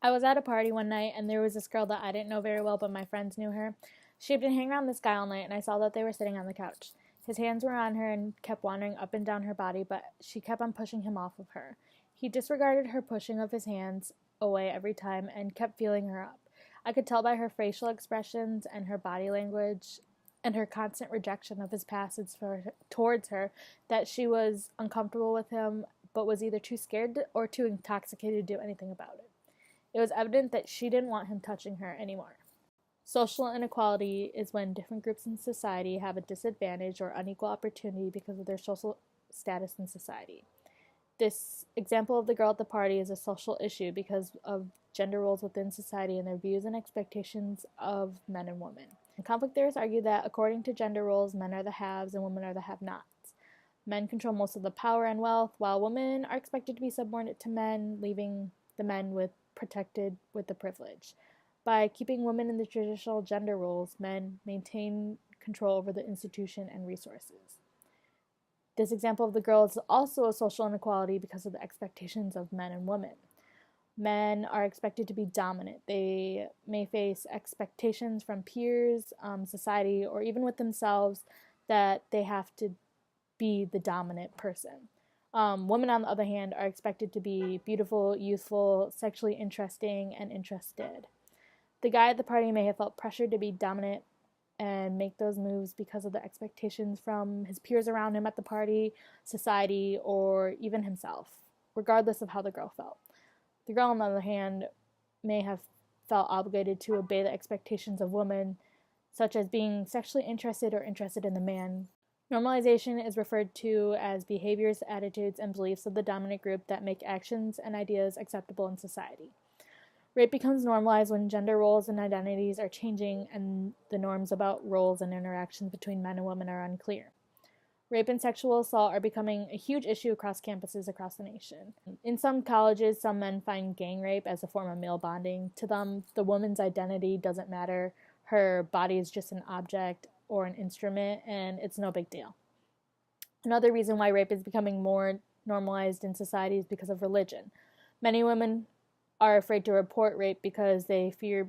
I was at a party one night and there was this girl that I didn't know very well, but my friends knew her. She had been hanging around this guy all night and I saw that they were sitting on the couch. His hands were on her and kept wandering up and down her body, but she kept on pushing him off of her. He disregarded her pushing of his hands away every time and kept feeling her up. I could tell by her facial expressions and her body language and her constant rejection of his passage towards her that she was uncomfortable with him, but was either too scared or too intoxicated to do anything about it. It was evident that she didn't want him touching her anymore. Social inequality is when different groups in society have a disadvantage or unequal opportunity because of their social status in society. This example of the girl at the party is a social issue because of gender roles within society and their views and expectations of men and women. And conflict theorists argue that according to gender roles, men are the haves and women are the have-nots. Men control most of the power and wealth, while women are expected to be subordinate to men, leaving the men protected with the privilege. By keeping women in the traditional gender roles, men maintain control over the institution and resources. This example of the girl is also a social inequality because of the expectations of men and women. Men are expected to be dominant. They may face expectations from peers, society, or even with themselves that they have to be the dominant person. Women, on the other hand, are expected to be beautiful, youthful, sexually interesting, and interested. The guy at the party may have felt pressured to be dominant and make those moves because of the expectations from his peers around him at the party, society, or even himself, regardless of how the girl felt. The girl, on the other hand, may have felt obligated to obey the expectations of women, such as being sexually interested or interested in the man. Normalization is referred to as behaviors, attitudes, and beliefs of the dominant group that make actions and ideas acceptable in society. Rape becomes normalized when gender roles and identities are changing and the norms about roles and interactions between men and women are unclear. Rape and sexual assault are becoming a huge issue across campuses across the nation. In some colleges, some men find gang rape as a form of male bonding. To them, the woman's identity doesn't matter. Her body is just an object or an instrument, and it's no big deal. Another reason why rape is becoming more normalized in society is because of religion. Many women are afraid to report rape because they fear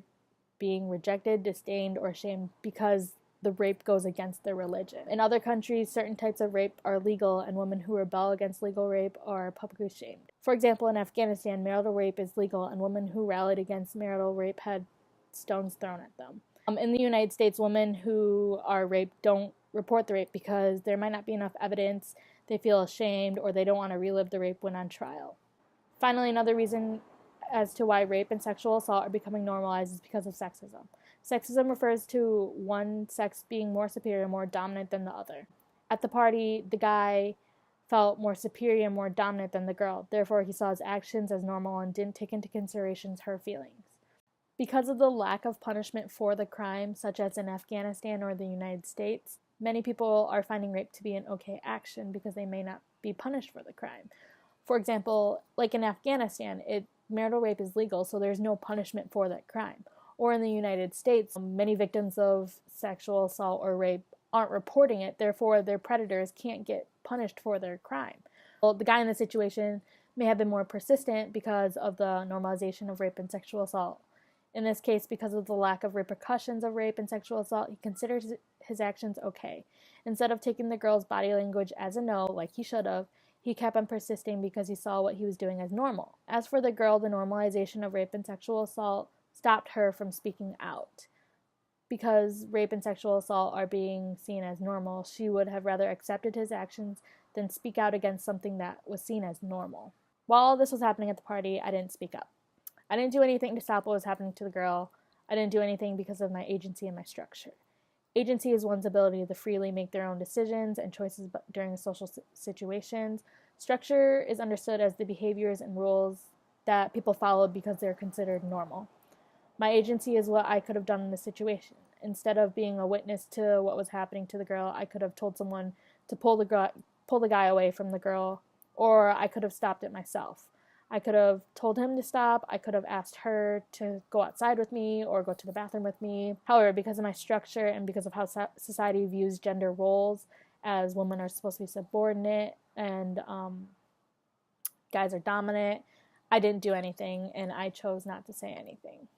being rejected, disdained, or shamed because the rape goes against their religion. In other countries, certain types of rape are legal, and women who rebel against legal rape are publicly shamed. For example, in Afghanistan, marital rape is legal, and women who rallied against marital rape had stones thrown at them. In the United States, women who are raped don't report the rape because there might not be enough evidence, they feel ashamed, or they don't want to relive the rape when on trial. Finally, another reason as to why rape and sexual assault are becoming normalized is because of sexism. Sexism refers to one sex being more superior, more dominant than the other. At the party, the guy felt more superior and more dominant than the girl. Therefore, he saw his actions as normal and didn't take into consideration her feelings. Because of the lack of punishment for the crime, such as in Afghanistan or the United States, many people are finding rape to be an okay action because they may not be punished for the crime. For example, like in Afghanistan, marital rape is legal, so there's no punishment for that crime. Or in the United States, many victims of sexual assault or rape aren't reporting it, therefore their predators can't get punished for their crime. Well, the guy in the situation may have been more persistent because of the normalization of rape and sexual assault. In this case, because of the lack of repercussions of rape and sexual assault, he considers his actions okay. Instead of taking the girl's body language as a no, like he should have, he kept on persisting because he saw what he was doing as normal. As for the girl, the normalization of rape and sexual assault stopped her from speaking out. Because rape and sexual assault are being seen as normal, she would have rather accepted his actions than speak out against something that was seen as normal. While all this was happening at the party, I didn't speak up. I didn't do anything to stop what was happening to the girl. I didn't do anything because of my agency and my structure. Agency is one's ability to freely make their own decisions and choices during social situations. Structure is understood as the behaviors and rules that people follow because they're considered normal. My agency is what I could have done in this situation. Instead of being a witness to what was happening to the girl, I could have told someone to pull the guy away from the girl, or I could have stopped it myself. I could have told him to stop. I could have asked her to go outside with me or go to the bathroom with me. However, because of my structure and because of how society views gender roles, as women are supposed to be subordinate and guys are dominant, I didn't do anything and I chose not to say anything.